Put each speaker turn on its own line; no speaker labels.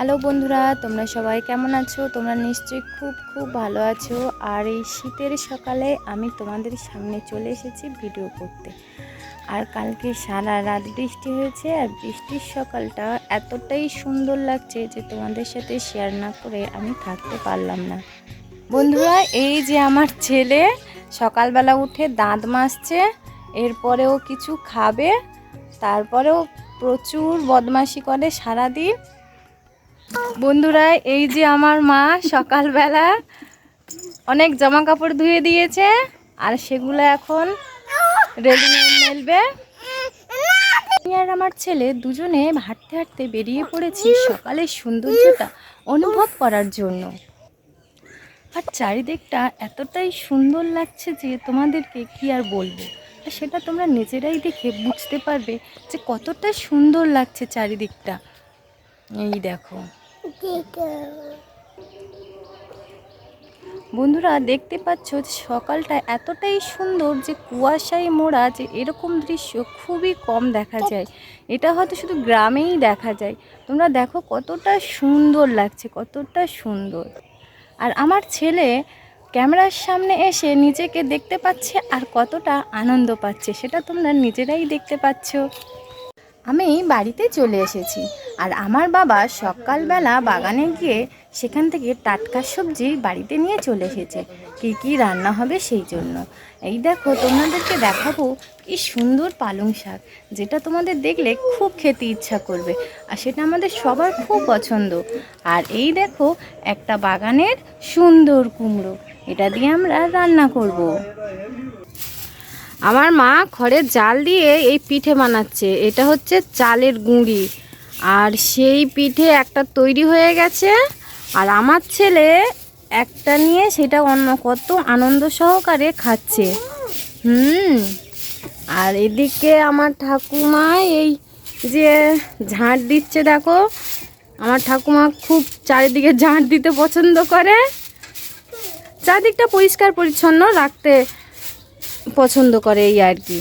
Hello বন্ধুরা, তোমরা সবাই কেমন আছো? তোমরা নিশ্চয়ই খুব ভালো আছো। আর এই শীতের সকালে আমি তোমাদের সামনে চলে এসেছি ভিডিও করতে। আর কালকে সারা রাত বৃষ্টি হয়েছে, আর বৃষ্টির সকালটা এতটাই সুন্দর লাগছে যে তোমাদের সাথে শেয়ার না করে আমি থাকতে পারলাম না। বন্ধুরা, এই যে আমার ছেলে সকালবেলা উঠে দাঁত মাজছে, এরপরেও কিছু খাবে, তারপরেও প্রচুর বদমাশি করে সারাদিন। বন্ধুরা, এই যে আমার মা সকালবেলা অনেক জামা কাপড় ধুয়ে দিয়েছে, আর সেগুলো এখন রেডিমেড মেলবে। আমি আর আমার ছেলে দুজনে হাঁটতে হাঁটতে বেরিয়ে পড়েছি সকালের সৌন্দর্যটা অনুভব করার জন্য। আর চারিদিকটা এতটাই সুন্দর লাগছে যে তোমাদেরকে কি আর বলবো, আর সেটা তোমরা নিজেরাই দেখে বুঝতে পারবে যে কতটা সুন্দর লাগছে চারিদিকটা। এই দেখো বন্ধুরা, দেখতে পাচ্ছ সকালটা এতটাই সুন্দর যে কুয়াশায় মোড়া, যে এরকম দৃশ্য খুবই কম দেখা যায়। এটা হয়তো শুধু গ্রামেই দেখা যায়। তোমরা দেখো কতটা সুন্দর লাগছে, কতটা সুন্দর। আর আমার ছেলে ক্যামেরার সামনে এসে নিজেকে দেখতে পাচ্ছে আর কতটা আনন্দ পাচ্ছে সেটা তোমরা নিজেরাই দেখতে পাচ্ছ। আমি বাড়িতে চলে এসেছি, আর আমার বাবা সকালবেলা বাগানে গিয়ে সেখান থেকে টাটকা সবজি বাড়িতে নিয়ে চলে এসেছে কী কী রান্না হবে সেই জন্য। এই দেখো, তোমাদেরকে দেখাবো কি সুন্দর পালং শাক, যেটা তোমাদের দেখলে খুব খেতে ইচ্ছা করবে, আর সেটা আমাদের সবার খুব পছন্দ। আর এই দেখো একটা বাগানের সুন্দর কুমড়ো, এটা দিয়ে আমরা রান্না করব। আমার মা খড়ের জাল দিয়ে এই পিঠে বানাচ্ছে। এটা হচ্ছে চালের গুঁড়ি, আর সেই পিঠে একটা তৈরি হয়ে গেছে, আর আমার ছেলে একটা নিয়ে সেটা অন্য কত আনন্দ সহকারে খাচ্ছে। আর এদিকে আমার ঠাকুমা এই যে ঝাঁট দিচ্ছে। দেখো, আমার ঠাকুমা খুব চারিদিকে ঝাঁট দিতে পছন্দ করে, চারিদিকটা পরিষ্কার পরিচ্ছন্ন রাখতে পছন্দ করে, এই আর কি।